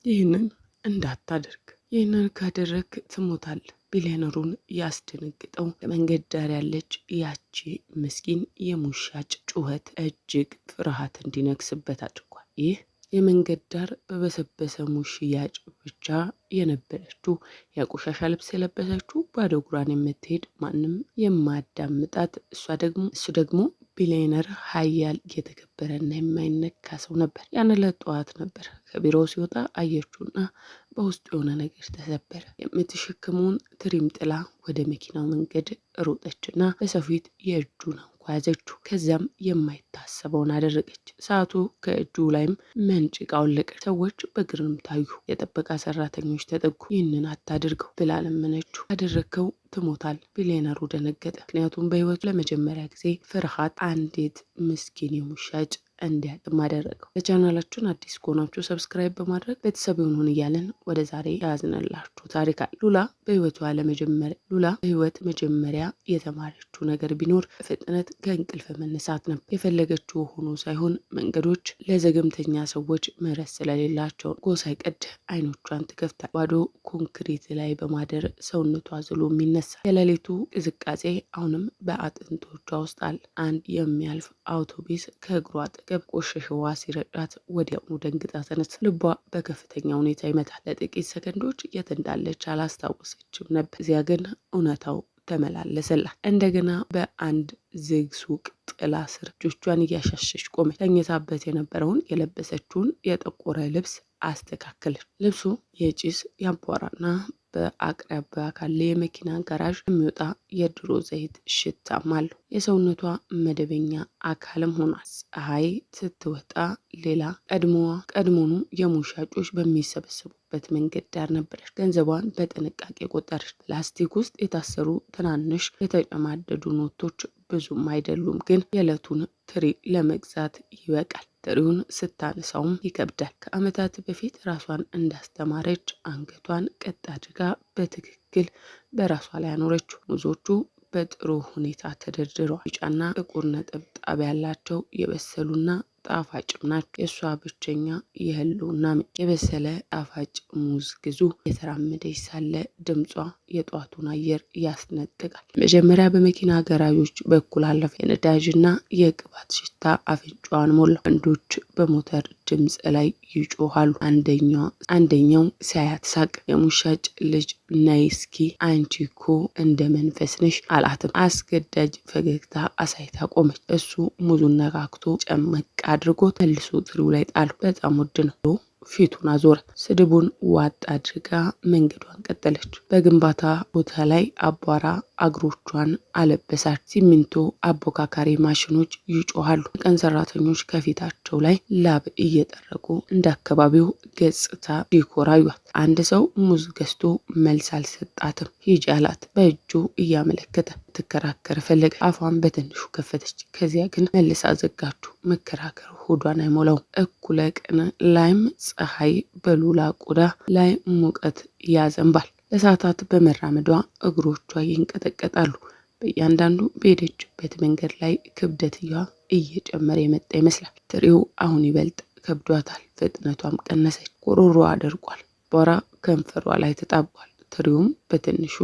ይህንን እንዳታደርግ፣ ይህንን ካደረግ ትሞታለህ። ቢሊዮነሩን ያስደነግጠው ለመንገድ ዳር ያለች ያቺ ምስኪን የሙዝ ሻጭ ጩኸት እጅግ ፍርሃት እንዲነግስበት አድርጓል። ይህ የመንገድ ዳር በበሰበሰ ሙዝ ሽያጭ ብቻ የነበረችው የቆሻሻ ልብስ የለበሰችው ባዶ እግሯን የምትሄድ ማንም የማያዳምጣት እሱ ደግሞ ቢሊዮነር ሀያል የተከበረና የማይነካ ሰው ነበር። ያን ዕለት ጠዋት ነበር ከቢሮው ሲወጣ አየችውና በውስጡ የሆነ ነገር ተሰበረ። የምትሸክመውን ትሪም ጥላ ወደ መኪናው መንገድ ሮጠችና በሰው ፊት የእጁን አንኳ ያዘችው። ከዚያም የማይታሰበውን አደረገች። ሰዓቱ ከእጁ ላይም መንጭቃ አወለቀች። ሰዎች በግርም ታዩ። የጥበቃ ሰራተኞች ተጠጉ። ይህንን አታድርገው ብላ ለመነችው። አደረግከው ትሞታል። ቢሊዮነሩ ደነገጠ። ምክንያቱም በህይወቱ ለመጀመሪያ ጊዜ ፍርሃት አንዲት ምስኪን የሙዝ ሻጭ እንዲያጥም አደረገው። ለቻናላችን አዲስ ከሆናችሁ ሰብስክራይብ በማድረግ ቤተሰብ ይሁኑን እያለን ወደ ዛሬ ያዝነላችሁ ታሪክ አለ። ሉላ በህይወት መጀመሪያ የተማረችው ነገር ቢኖር በፍጥነት ከእንቅልፍ መነሳት ነበር። የፈለገችው ሆኖ ሳይሆን መንገዶች ለዘገምተኛ ሰዎች ምህረት ስለሌላቸው ጎህ ሳይቀድ አይኖቿን ትከፍታል። ባዶ ኮንክሪት ላይ በማደር ሰውነቷ ዝሎም ይነሳል። የሌሊቱ ቅዝቃዜ አሁንም በአጥንቶቿ ውስጥ አለ። አንድ የሚያልፍ አውቶቡስ ከእግሯ አጠገብ ቆሻሻ ውሃ ሲረጫት ወዲያውኑ ደንግጣ ተነሳ። ልቧ በከፍተኛ ሁኔታ ይመታል። ለጥቂት ሰከንዶች የት እንዳለች አላስታወሰችም ነበር። እዚያ ግን እውነታው ተመላለሰላት። እንደገና በአንድ ዝግ ሱቅ ጥላ ስር እጆቿን እያሻሸች ቆመች። ተኝታበት የነበረውን የለበሰችውን የጠቆረ ልብስ አስተካከለች። ልብሱ የጭስ ያቧራና በአቅራቢያ ካለ የመኪና ጋራዥ የሚወጣ የድሮ ዘይት ሽታም አለው። የሰውነቷ መደበኛ አካልም ሆኗል። ፀሐይ ስትወጣ ሌላ ቀድሞኑ የሙዝ ሻጮች በሚሰበሰቡበት መንገድ ዳር ነበረች። ገንዘቧን በጥንቃቄ ቆጠረች። ፕላስቲክ ውስጥ የታሰሩ ትናንሽ የተጨማደዱ ኖቶች ብዙም አይደሉም፣ ግን የዕለቱን ትሪ ለመግዛት ይበቃል። ትሪውን ስታነሳውም ይከብዳል። ከዓመታት በፊት ራሷን እንዳስተማረች አንገቷን ቀጥ አድርጋ በትክክል በራሷ ላይ አኖረችው። ሙዞቹ በጥሩ ሁኔታ ተደርድረዋል። ቢጫና ጥቁር ነጠብጣብ ያላቸው የበሰሉና ጣፋጭም ናቸው። የእሷ ብቸኛ የህልውና ምንጭ። የበሰለ ጣፋጭ ሙዝ ግዙ። የተራመደች ሳለ ድምጿ የጧቱን አየር ያስነጥቃል። መጀመሪያ በመኪና ገራዦች በኩል አለፈ። የነዳጅና የቅባት ሽታ አፍንጫዋን ሞላ። ወንዶች በሞተር ድምፅ ላይ ይጮሃሉ። አንደኛው ሲያያት ሳቅ። የሙዝ ሻጭ ልጅ ነይ እስኪ አንቺ እኮ እንደ መንፈስ ነሽ አላትም። አስገዳጅ ፈገግታ አሳይታ ቆመች። እሱ ሙዙን ነካክቶ ጨመቅ አድርጎ መልሶ ትሪው ላይ ጣሉ። በጣም ውድ ነው። ፊቱን አዞረ። ስድቡን ዋጥ አድርጋ መንገዷን ቀጠለች። በግንባታ ቦታ ላይ አቧራ እግሮቿን አለበሳች። ሲሚንቶ አቦካካሪ ማሽኖች ይጮሃሉ። የቀን ሰራተኞች ከፊታቸው ላይ ላብ እየጠረጉ እንደ አካባቢው ገጽታ ዲኮር አዩት። አንድ ሰው ሙዝ ገዝቶ መልስ አልሰጣትም። ሂጂ አላት በእጁ እያመለከተ። ትከራከር ፈለገ። አፏን በትንሹ ከፈተች። ከዚያ ግን መልሳ ዘጋችሁ። መከራከር ሆዷን አይሞላውም። እኩለ ቀን ላይም ፀሐይ በሉላ ቆዳ ላይ ሙቀት ያዘንባል። ለሰዓታት በመራመዷ እግሮቿ ይንቀጠቀጣሉ። በእያንዳንዱ በሄደችበት መንገድ ላይ ክብደትዋ እየጨመረ የመጣ ይመስላል። ትሪው አሁን ይበልጥ ከብዷታል። ፍጥነቷም ቀነሰች። ጉሮሮዋ አደርቋል። ቦራ ከንፈሯ ላይ ተጣቧል። ትሪውም በትንሹ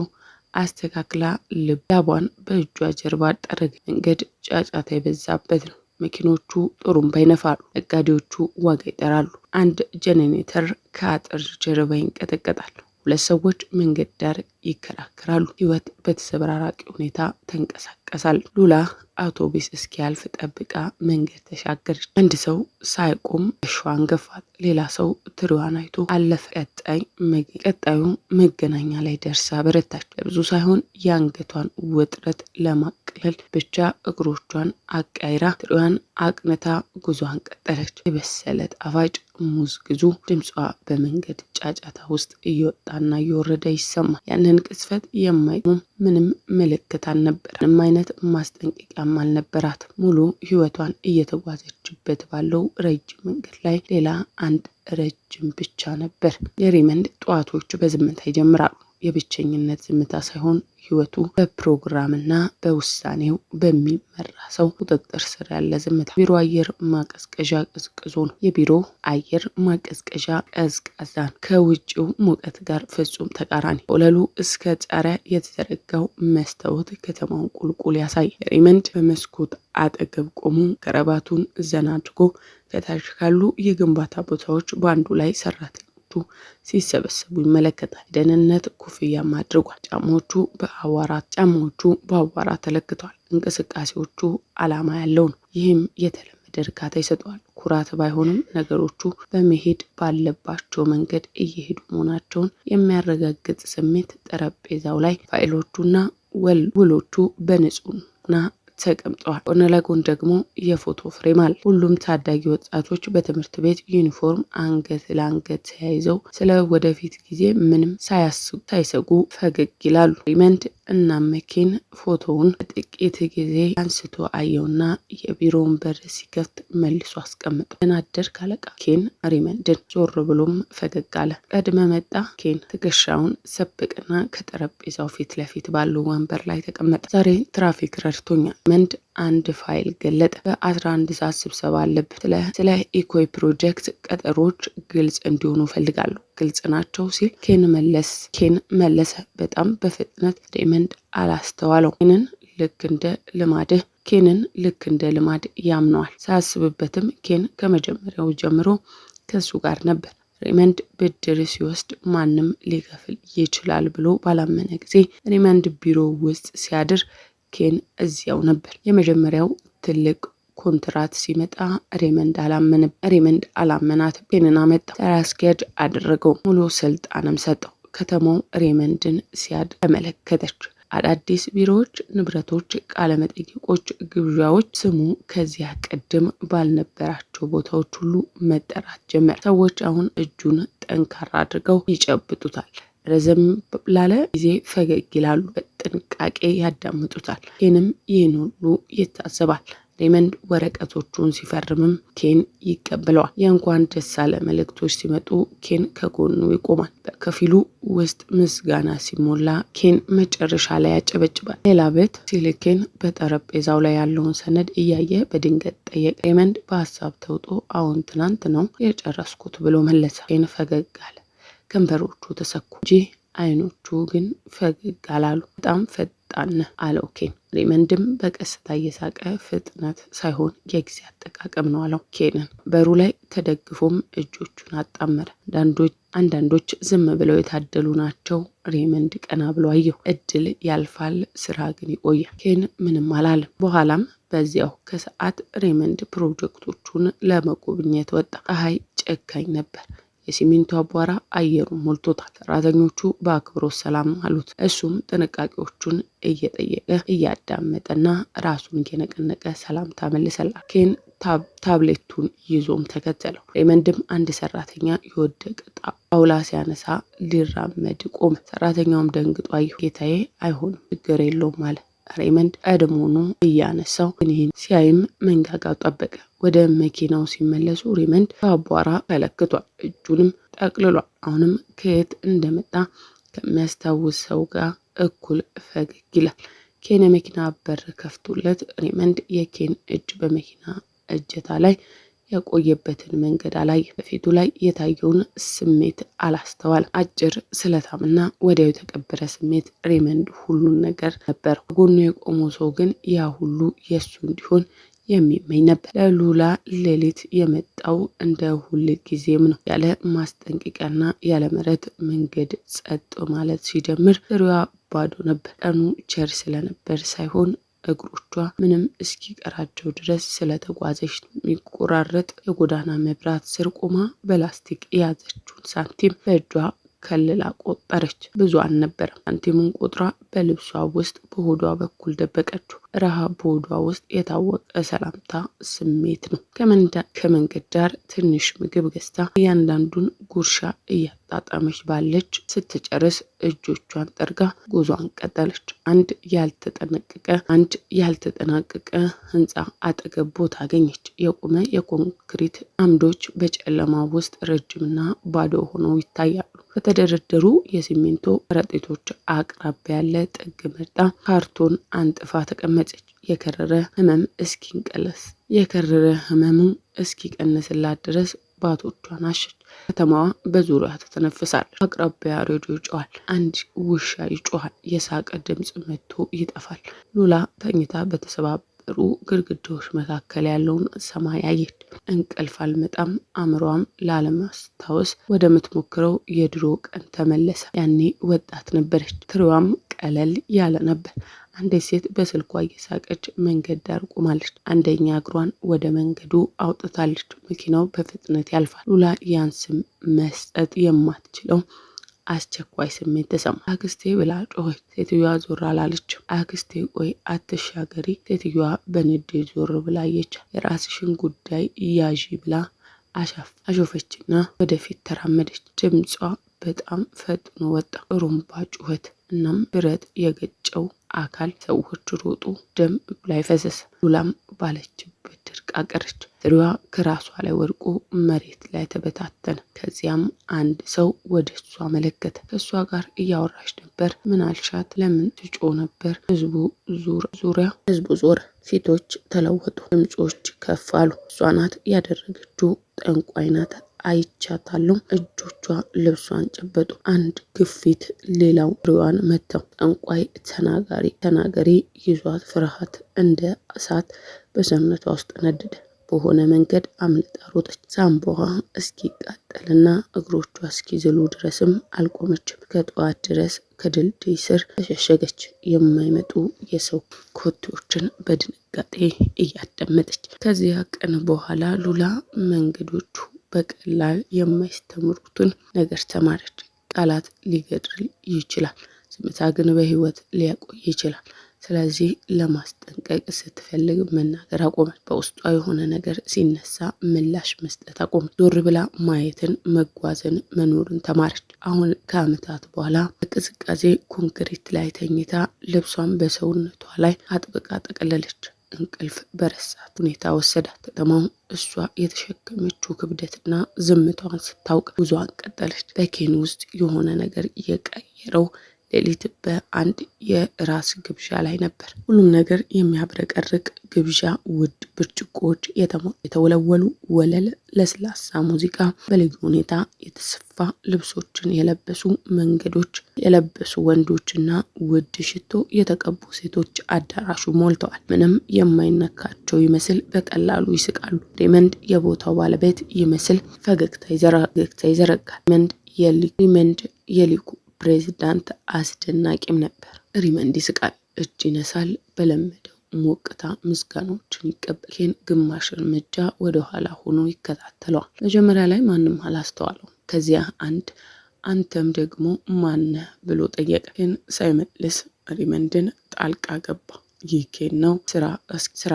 አስተካክላ ላቧን በእጇ ጀርባ ጠረገ። መንገድ ጫጫታ የበዛበት ነው። መኪኖቹ ጥሩምባ ይነፋሉ። ነጋዴዎቹ ዋጋ ይጠራሉ። አንድ ጄኔሬተር ከአጥር ጀርባ ይንቀጠቀጣል። ሁለት ሰዎች መንገድ ዳር ይከራከራሉ። ህይወት በተሰበራራቂ ሁኔታ ተንቀሳቀሳል። ሉላ አውቶቡስ እስኪያልፍ ጠብቃ መንገድ ተሻገረች። አንድ ሰው ሳይቆም እሿን ገፋት። ሌላ ሰው ትሪዋን አይቶ አለፈ። ቀጣዩ መገናኛ ላይ ደርሳ በረታች። ለብዙ ሳይሆን የአንገቷን ውጥረት ለማቅለል ብቻ እግሮቿን አቃይራ ትሪዋን አቅንታ ጉዟን ቀጠለች። የበሰለ ጣፋጭ ሙዝ ግዙ። ድምጿ በመንገድ ጫጫታ ውስጥ እየወጣና እየወረደ ይሰማል። ያንን ቅጽበት የማይቆም ምንም ምልክት አልነበር። ምንም አይነት ማስጠንቀቂያም አልነበራት። ሙሉ ህይወቷን እየተጓዘችበት ባለው ረጅም መንገድ ላይ ሌላ አንድ ረጅም ብቻ ነበር። የሪመንድ ጠዋቶች በዝምታ ይጀምራሉ። የብቸኝነት ዝምታ ሳይሆን ህይወቱ በፕሮግራምና በውሳኔው በሚመራ ሰው ቁጥጥር ስር ያለ ዝምታ። ቢሮ አየር ማቀዝቀዣ ቀዝቅዞ ነው። የቢሮ አየር ማቀዝቀዣ ቀዝቃዛ ነው። ከውጭው ሙቀት ጋር ፍጹም ተቃራኒ። ወለሉ እስከ ጣሪያ የተዘረጋው መስታወት ከተማውን ቁልቁል ያሳያል። ሬይመንድ በመስኮት አጠገብ ቆሞ ከረባቱን ዘና አድርጎ ከታች ካሉ የግንባታ ቦታዎች በአንዱ ላይ ሰራተኞቹ ሲሰበሰቡ ይመለከታል። የደህንነት ኮፍያም አድርጓል። ጫማዎቹ በአቧራ ተለክተዋል። እንቅስቃሴዎቹ ዓላማ ያለው ነው። ይህም የተለመደ እርካታ ይሰጠዋል። ኩራት ባይሆንም ነገሮቹ በመሄድ ባለባቸው መንገድ እየሄዱ መሆናቸውን የሚያረጋግጥ ስሜት። ጠረጴዛው ላይ ፋይሎቹና ውሎቹ በንጹህና ተቀምጠዋል። ጎን ለጎን ደግሞ የፎቶ ፍሬም አለ። ሁሉም ታዳጊ ወጣቶች በትምህርት ቤት ዩኒፎርም አንገት ለአንገት ተያይዘው ስለ ወደፊት ጊዜ ምንም ሳይሰጉ ፈገግ ይላሉ። ሬይመንድ እና ኬን ፎቶውን ጥቂት ጊዜ አንስቶ አየውና የቢሮውን በር ሲከፍት መልሶ አስቀምጠው። ደህና አደርክ አለቃ። ኬን ሬይመንድን ዞር ብሎም ፈገግ አለ። ቀድመ መጣ። ኬን ትከሻውን ሰበቅና ከጠረጴዛው ፊት ለፊት ባለው ወንበር ላይ ተቀመጠ። ዛሬ ትራፊክ ረድቶኛል። ሬይመንድ አንድ ፋይል ገለጠ። በ11 ሰዓት ስብሰባ አለበት። ስለ ኢኮይ ፕሮጀክት ቀጠሮች ግልጽ እንዲሆኑ ፈልጋለሁ። ግልጽ ናቸው ሲል ኬን መለሰ በጣም በፍጥነት። ሬይመንድ አላስተዋለው። ኬንን ልክ እንደ ልማድ ያምነዋል። ሳያስብበትም ኬን ከመጀመሪያው ጀምሮ ከሱ ጋር ነበር። ሬይመንድ ብድር ሲወስድ ማንም ሊከፍል ይችላል ብሎ ባላመነ ጊዜ ሬይመንድ ቢሮ ውስጥ ሲያድር ኬን እዚያው ነበር። የመጀመሪያው ትልቅ ኮንትራት ሲመጣ ሬይመንድ አላመናትም። ኬንን አመጣው። ስራ አስኪያጅ አደረገው። ሙሉ ስልጣንም ሰጠው። ከተማው ሬይመንድን ሲያድ ተመለከተች። አዳዲስ ቢሮዎች፣ ንብረቶች፣ ቃለመጠይቆች፣ ግብዣዎች። ስሙ ከዚያ ቀደም ባልነበራቸው ቦታዎች ሁሉ መጠራት ጀመረ። ሰዎች አሁን እጁን ጠንካራ አድርገው ይጨብጡታል። ረዘም ላለ ጊዜ ፈገግ ይላሉ። በጥንቃቄ ያዳምጡታል። ኬንም ይህን ሁሉ ይታዘባል። ሬይመንድ ወረቀቶቹን ሲፈርምም ኬን ይቀበለዋል። የእንኳን ደስ አለ መልእክቶች ሲመጡ ኬን ከጎኑ ይቆማል። በከፊሉ ውስጥ ምስጋና ሲሞላ ኬን መጨረሻ ላይ ያጨበጭባል። ሌላ ቤት ሲል ኬን በጠረጴዛው ላይ ያለውን ሰነድ እያየ በድንገት ጠየቀ። ሬይመንድ በሀሳብ ተውጦ አሁን ትናንት ነው የጨረስኩት ብሎ መለሰ። ኬን ፈገግ አለ። ከንፈሮቹ ተሰኩ እንጂ አይኖቹ ግን ፈገግ አላሉ። በጣም ፈጣን አለው ኬን። ሬይመንድም በቀስታ እየሳቀ ፍጥነት ሳይሆን የጊዜ አጠቃቀም ነው አለው ኬንን። በሩ ላይ ተደግፎም እጆቹን አጣመረ። አንዳንዶች ዝም ብለው የታደሉ ናቸው። ሬይመንድ ቀና ብሎ አየው። እድል ያልፋል፣ ስራ ግን ይቆያል። ኬን ምንም አላለም። በኋላም በዚያው ከሰዓት ሬይመንድ ፕሮጀክቶቹን ለመጎብኘት ወጣ። ፀሐይ ጨካኝ ነበር። የሲሚንቶ አቧራ አየሩን ሞልቶታል። ሰራተኞቹ በአክብሮት ሰላም አሉት። እሱም ጥንቃቄዎቹን እየጠየቀ እያዳመጠና ራሱን እየነቀነቀ ሰላምታ መለሰላት። ኬን ታብሌቱን ይዞም ተከተለው። ሬይመንድም አንድ ሰራተኛ የወደቀ ጣውላ ሲያነሳ ሊራመድ ቆመ። ሰራተኛውም ደንግጦ አየሁ። ጌታዬ አይሆንም፣ ችግር የለውም አለ። ሬይመንድ ቀድሞውኑ እያነሳው ይህን ሲያይም መንጋጋው ጠበቀ። ወደ መኪናው ሲመለሱ ሬይመንድ በአቧራ ተለክቷል። እጁንም ጠቅልሏል። አሁንም ከየት እንደመጣ ከሚያስታውሰው ጋር እኩል ፈገግ ይላል። ኬን የመኪና በር ከፍቶለት ሬይመንድ የኬን እጅ በመኪና እጀታ ላይ የቆየበትን መንገድ አላየ። በፊቱ ላይ የታየውን ስሜት አላስተዋልም። አጭር፣ ስለታምና ወዲያው የተቀበረ ስሜት። ሬይመንድ ሁሉን ነገር ነበር። ጎኑ የቆመው ሰው ግን ያ ሁሉ የሱ እንዲሆን የሚመኝ ነበር። ለሉላ ሌሊት የመጣው እንደ ሁል ጊዜም ነው። ያለ ማስጠንቀቂያና ያለ ምህረት መንገድ ጸጥ ማለት ሲጀምር ዙሪያዋ ባዶ ነበር። ቀኑ ቸር ስለነበር ሳይሆን እግሮቿ ምንም እስኪቀራቸው ድረስ ስለተጓዘች። የሚቆራረጥ የጎዳና መብራት ስር ቆማ በላስቲክ የያዘችውን ሳንቲም በእጇ ከልላ ቆጠረች። ብዙ አልነበረም። ሳንቲሙን ቆጥራ በልብሷ ውስጥ በሆዷ በኩል ደበቀችው። ረሃብ በሆዷ ውስጥ የታወቀ ሰላምታ ስሜት ነው። ከመንገድ ዳር ትንሽ ምግብ ገዝታ እያንዳንዱን ጉርሻ እያጣጣመች ባለች ስትጨርስ እጆቿን ጠርጋ ጉዟን ቀጠለች። አንድ ያልተጠናቀቀ ህንፃ አጠገብ ቦታ አገኘች። የቆመ የኮንክሪት አምዶች በጨለማ ውስጥ ረጅምና ባዶ ሆነው ይታያሉ። በተደረደሩ የሲሚንቶ ከረጢቶች አቅራቢያ ያለ ጥግ መርጣ ካርቶን አንጥፋ ተቀመጠች። የከረረ ህመሙ እስኪቀንስላት ድረስ ባቶቿን አሸች። ከተማዋ በዙሪያ ተተነፍሳለች። አቅራቢያ ሬዲዮ ይጮሃል። አንድ ውሻ ይጮሃል። የሳቅ ድምፅ መጥቶ ይጠፋል። ሉላ ተኝታ በተሰባበሩ ግድግዳዎች መካከል ያለውን ሰማይ አየች። እንቅልፍ አልመጣም። አእምሯም ላለማስታወስ ወደምትሞክረው የድሮ ቀን ተመለሰ። ያኔ ወጣት ነበረች። ትሪዋም ቀለል ያለ ነበር። አንዲት ሴት በስልኳ እየሳቀች መንገድ ዳር ቆማለች። አንደኛ እግሯን ወደ መንገዱ አውጥታለች። መኪናው በፍጥነት ያልፋል። ሉላ ያን ስም መስጠት የማትችለው አስቸኳይ ስሜት ተሰማ። አክስቴ ብላ ጮኸች። ሴትዮዋ ዞር አላለችም። አክስቴ ቆይ አትሻገሪ። ሴትዮዋ በንዴት ዞር ብላ አየቻት። የራስሽን ጉዳይ ያዢ ብላ አሾፈችና ወደፊት ተራመደች። ድምጿ በጣም ፈጥኖ ወጣ። ሩምባ ጩኸት። እናም ብረት የገጨው አካል። ሰዎች ሮጡ። ደም ላይ ፈሰሰ። ሉላም ባለችበት ድርቃ ቀረች። ትሪዋ ከራሷ ላይ ወድቆ መሬት ላይ ተበታተነ። ከዚያም አንድ ሰው ወደ እሷ መለከተ። ከእሷ ጋር እያወራች ነበር። ምን አልሻት? ለምን ትጮ ነበር? ህዝቡ ዞረ። ፊቶች ተለወጡ። ድምጾች ከፍ አሉ። እሷ ናት ያደረገችው። ጠንቋይ ናት። አይቻታለሁ። እጆቿ ልብሷን ጨበጡ። አንድ ግፊት ሌላው ትሪዋን መተው። ጠንቋይ ተናገሪ ይዟት ፍርሃት እንደ እሳት በሰውነቷ ውስጥ ነደደ። በሆነ መንገድ አምልጣ ሮጠች። ሳምባዋ እስኪቃጠልና እግሮቿ እስኪዝሉ ድረስም አልቆመችም። ከጠዋት ድረስ ከድልድይ ስር ተሸሸገች። የማይመጡ የሰው ኮቴዎችን በድንጋጤ እያዳመጠች። ከዚያ ቀን በኋላ ሉላ መንገዶቹ በቀላል የማይስተምሩትን ነገር ተማረች። ቃላት ሊገድል ይችላል፣ ዝምታ ግን በህይወት ሊያቆይ ይችላል። ስለዚህ ለማስጠንቀቅ ስትፈልግ መናገር አቆመች። በውስጧ የሆነ ነገር ሲነሳ ምላሽ መስጠት አቆመች። ዞር ብላ ማየትን፣ መጓዝን፣ መኖርን ተማረች። አሁን ከዓመታት በኋላ በቅዝቃዜ ኮንክሪት ላይ ተኝታ ልብሷን በሰውነቷ ላይ አጥብቃ ጠቀለለች። እንቅልፍ በረሳት ሁኔታ ወሰዳት። ከተማው እሷ የተሸከመችው ክብደትና ዝምታዋን ስታውቅ ጉዞዋን ቀጠለች። በኬን ውስጥ የሆነ ነገር የቀየረው ሌሊት በአንድ የራስ ግብዣ ላይ ነበር። ሁሉም ነገር የሚያብረቀርቅ ግብዣ፣ ውድ ብርጭቆዎች፣ የተወለወሉ ወለል፣ ለስላሳ ሙዚቃ፣ በልዩ ሁኔታ የተሰፋ ልብሶችን የለበሱ መንገዶች የለበሱ ወንዶችና ውድ ሽቶ የተቀቡ ሴቶች አዳራሹ ሞልተዋል። ምንም የማይነካቸው ይመስል በቀላሉ ይስቃሉ። ሬመንድ የቦታው ባለቤት ይመስል ፈገግታ ይዘረጋል። ሬመንድ የሊኩ ፕሬዚዳንት አስደናቂም ነበር። ሪመንድ ይስቃል፣ እጅ ይነሳል፣ በለመደው ሞቅታ ምስጋናዎችን ይቀበል። ኬን ግማሽ እርምጃ ወደ ኋላ ሆኖ ይከታተለዋል። መጀመሪያ ላይ ማንም አላስተዋለው። ከዚያ አንተም ደግሞ ማነህ ብሎ ጠየቀ። ኬን ሳይመልስ ሪመንድን ጣልቃ ገባ። ይህ ኬን ነው፣ ስራ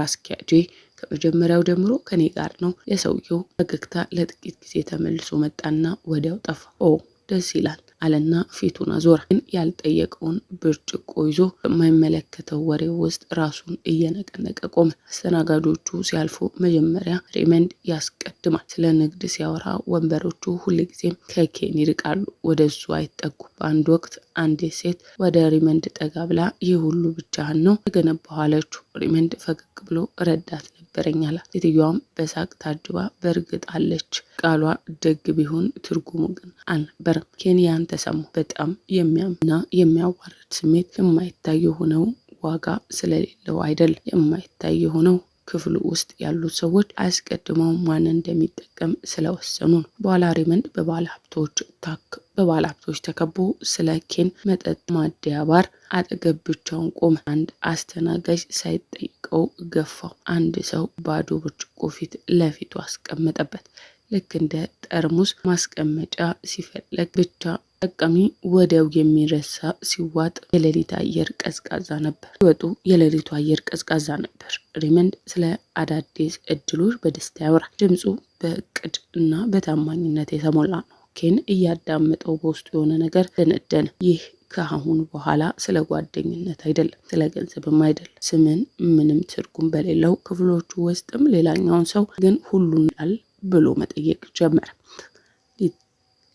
አስኪያጄ፣ ከመጀመሪያው ጀምሮ ከኔ ጋር ነው። የሰውየው ፈገግታ ለጥቂት ጊዜ ተመልሶ መጣና ወዲያው ጠፋ። ኦ ደስ ይላል አለና ፊቱን አዞረ። ግን ያልጠየቀውን ብርጭቆ ይዞ በማይመለከተው ወሬ ውስጥ ራሱን እየነቀነቀ ቆመ። አስተናጋጆቹ ሲያልፉ መጀመሪያ ሬመንድ ያስቀድማል። ስለ ንግድ ሲያወራ ወንበሮቹ ሁልጊዜም ከኬን ይርቃሉ፣ ወደ እሱ አይጠጉም። በአንድ ወቅት አንዲት ሴት ወደ ሪመንድ ጠጋ ብላ ይህ ሁሉ ብቻህን ነው የገነባኸው አለችው። ሪመንድ ፈገግ ብሎ ረዳት ነበረኝ አላት። ሴትዮዋም በሳቅ ታጅባ በእርግጥ አለች። ቃሏ ደግ ቢሆን ትርጉሙ ግን አልነበረም። ኬን ያን ተሰማው። በጣም የሚያምና የሚያዋርድ ስሜት። የማይታይ የሆነው ዋጋ ስለሌለው አይደለም፣ የማይታይ የሆነው ክፍሉ ውስጥ ያሉት ሰዎች አስቀድመው ማን እንደሚጠቀም ስለወሰኑ ነው። በኋላ ሬመንድ በባለ ሀብቶች ተከቦ ስለ ኬን መጠጥ ማደያ ባር አጠገብ ብቻውን ቆመ። አንድ አስተናጋጅ ሳይጠይቀው ገፋው። አንድ ሰው ባዶ ብርጭቆ ፊት ለፊቱ አስቀመጠበት። ልክ እንደ ጠርሙስ ማስቀመጫ ሲፈለግ ብቻ ጠቃሚ ወዲያው የሚረሳ ሲዋጥ የሌሊት አየር ቀዝቃዛ ነበር። ሲወጡ የሌሊቱ አየር ቀዝቃዛ ነበር። ሬመንድ ስለ አዳዲስ እድሎች በደስታ ያወራል። ድምፁ በእቅድ እና በታማኝነት የተሞላ ነው። ኬን እያዳመጠው በውስጡ የሆነ ነገር ደነደነ። ይህ ከአሁን በኋላ ስለ ጓደኝነት አይደለም፣ ስለ ገንዘብም አይደለም። ስምን ምንም ትርጉም በሌለው ክፍሎቹ ውስጥም ሌላኛውን ሰው ግን ሁሉን ቃል ብሎ መጠየቅ ጀመረ።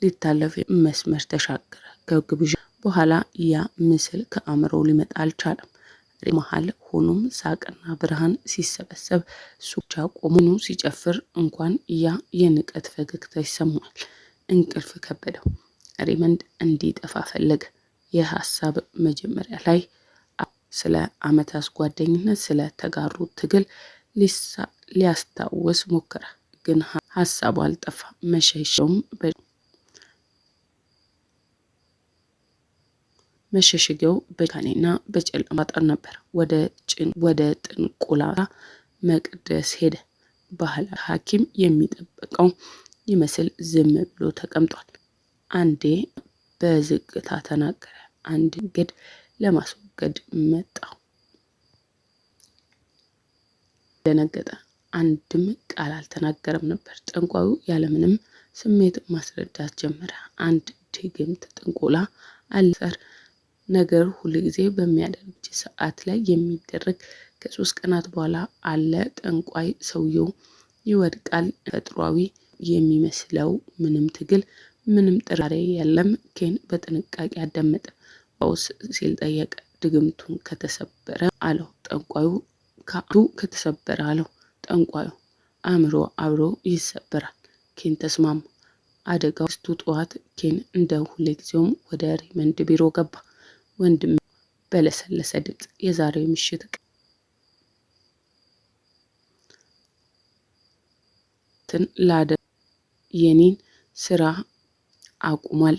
ሊታለፍ መስመር ተሻገረ። ከግብዣ በኋላ ያ ምስል ከአእምሮ ሊመጣ አልቻለም። መሀል ሆኖም ሳቅና ብርሃን ሲሰበሰብ እሱ ብቻ ቆሞ ሲጨፍር እንኳን ያ የንቀት ፈገግታ ይሰማል። እንቅልፍ ከበደው። ሬመንድ እንዲጠፋ ፈለገ። የሀሳብ መጀመሪያ ላይ ስለ አመታት ጓደኝነት፣ ስለ ተጋሩት ትግል ሊያስታውስ ሞከረ። ግን ሀሳቡ አልጠፋ። መሸሸጊያው በጭካኔና በጨለማ አጥር ነበር። ወደ ጥንቆላ መቅደስ ሄደ። ባህል ሐኪም የሚጠበቀው ይመስል ዝም ብሎ ተቀምጧል። አንዴ በዝግታ ተናገረ። አንድ መንገድ ለማስወገድ መጣው። ደነገጠ። አንድም ቃል አልተናገረም ነበር። ጠንቋዩ ያለምንም ስሜት ማስረዳት ጀመረ። አንድ ድግምት ጥንቆላ አልሰር ነገር ሁልጊዜ በሚያደርግ ሰዓት ላይ የሚደረግ ከ3 ቀናት በኋላ አለ። ጠንቋይ ሰውየው ይወድቃል። ተፈጥሯዊ የሚመስለው ምንም ትግል፣ ምንም ጥራሬ የለም። ኬን በጥንቃቄ አዳመጠ። ጳውስ ሲል ጠየቀ። ድግምቱን ከተሰበረ አለው ጠንቋዩ። ከተሰበረ አለው ጠንቋዩ። አእምሮ አብሮ ይሰበራል። ኬን ተስማማ። አደጋው ስቱ ጠዋት ኬን እንደ ሁልጊዜውም ወደ ሬመንድ ቢሮ ገባ። ወንድም በለሰለሰ ድምፅ የዛሬው ምሽት የኔን ስራ አቁሟል።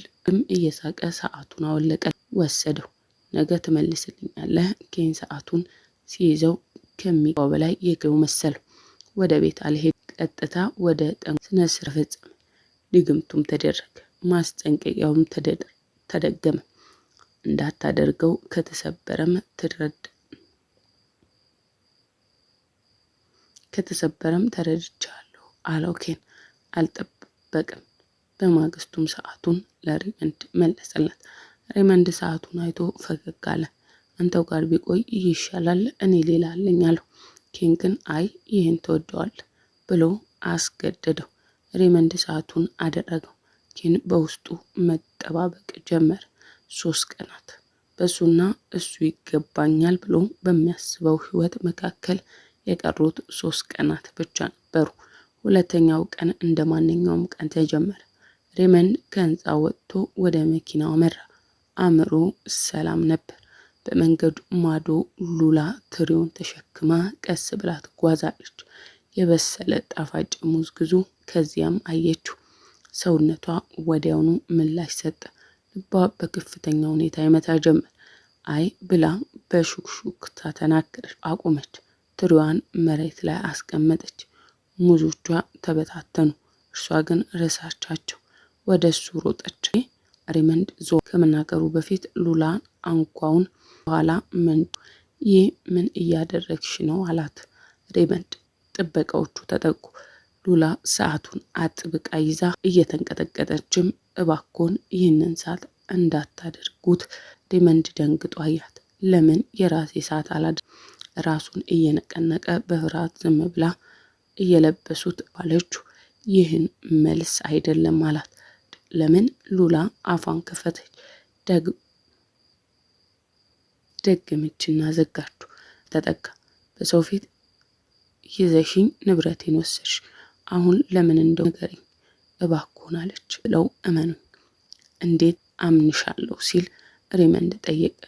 እየሳቀ ሰዓቱን አወለቀ። ወሰደው። ነገ ትመልስልኛለህ። ኬን ሰዓቱን ሲይዘው ከሚገባው በላይ የገው መሰለው። ወደ ቤት አልሄድ። ቀጥታ ወደ ስነ ስርዓት ፈጸመ። ድግምቱም ተደረገ። ማስጠንቀቂያውም ተደገመ። እንዳታደርገው ከተሰበረም ተረድቻለሁ አለው ኬን። አልጠበቅም። በማግስቱም ሰዓቱን ለሬመንድ መለሰለት። ሬመንድ ሰዓቱን አይቶ ፈገግ አለ። አንተው ጋር ቢቆይ ይሻላል፣ እኔ ሌላ አለኝ አለው። ኬን ግን አይ ይህን ተወደዋል ብሎ አስገደደው። ሬመንድ ሰዓቱን አደረገው። ኬን በውስጡ መጠባበቅ ጀመረ። 3 ቀናት በሱና እሱ ይገባኛል ብሎ በሚያስበው ህይወት መካከል የቀሩት 3 ቀናት ብቻ ነበሩ። ሁለተኛው ቀን እንደ ማንኛውም ቀን ተጀመረ። ሬመንድ ከህንፃ ወጥቶ ወደ መኪናው መራ። አእምሮ ሰላም ነበር። በመንገዱ ማዶ ሉላ ትሪውን ተሸክማ ቀስ ብላ ትጓዛለች። የበሰለ ጣፋጭ ሙዝ ግዙ። ከዚያም አየችው። ሰውነቷ ወዲያውኑ ምላሽ ሰጠ። ልቧ በከፍተኛ ሁኔታ ይመታ ጀመር። አይ ብላ በሹክሹክታ ተናገረች። አቆመች። ትሪዋን መሬት ላይ አስቀመጠች። ሙዞቿ ተበታተኑ። እርሷ ግን ረሳቻቸው። ወደ እሱ ሮጠች። ሬመንድ ከመናገሩ በፊት ሉላን አንኳውን በኋላ ይህ ምን እያደረግሽ ነው አላት። ሬመንድ ጥበቃዎቹ ተጠጉ። ሉላ ሰዓቱን አጥብቃ ይዛ እየተንቀጠቀጠችም እባኮን ይህንን ሰዓት እንዳታደርጉት። ሬመንድ ደንግጦ አያት። ለምን የራሴ ሰዓት አላደርግ? ራሱን እየነቀነቀ በፍርሃት ዝም ብላ እየለበሱት ባለችው ይህን መልስ አይደለም አላት። ለምን? ሉላ አፏን ከፈተች። ደገመችና ዘጋችሁ። ተጠጋ። በሰው ፊት ይዘሽኝ ንብረቴን ወሰድሽ። አሁን ለምን እንደው ንገሪኝ እባክዎን አለች። ብለው እመኑኝ። እንዴት አምንሻለሁ ሲል ሬመንድ ጠየቀ።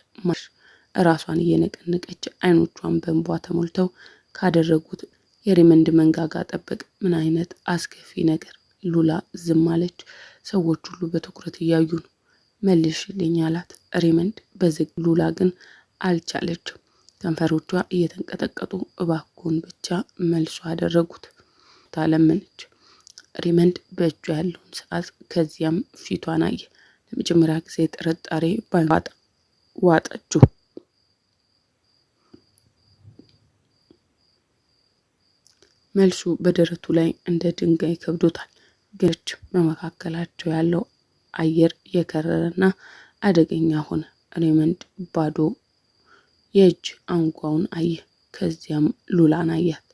ራሷን እየነቀነቀች አይኖቿን በእንባ ተሞልተው ካደረጉት የሬመንድ መንጋጋ ጠበቅ። ምን አይነት አስከፊ ነገር! ሉላ ዝም አለች። ሰዎች ሁሉ በትኩረት እያዩ ነው። መልሽልኝ አላት ሬመንድ በዝግ። ሉላ ግን አልቻለችም። ከንፈሮቿ እየተንቀጠቀጡ እባክዎን ብቻ መልሶ አደረጉት። ታለመነች። ሬመንድ በእጁ ያለውን ሰዓት ከዚያም ፊቷን አየ። ለመጀመሪያ ጊዜ ጥርጣሬ ዋጠችው። መልሱ በደረቱ ላይ እንደ ድንጋይ ከብዶታል። ግንች በመካከላቸው ያለው አየር የከረረና አደገኛ ሆነ። ሬመንድ ባዶ የእጅ አንጓውን አየ። ከዚያም ሉላን አያት።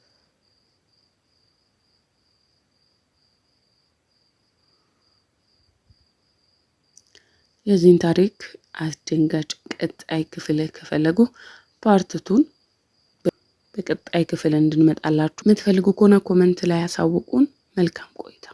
የዚህን ታሪክ አስደንጋጭ ቀጣይ ክፍል ከፈለጉ ፓርትቱን በቀጣይ ክፍል እንድንመጣላችሁ የምትፈልጉ ከሆነ ኮመንት ላይ ያሳውቁን። መልካም ቆይታ።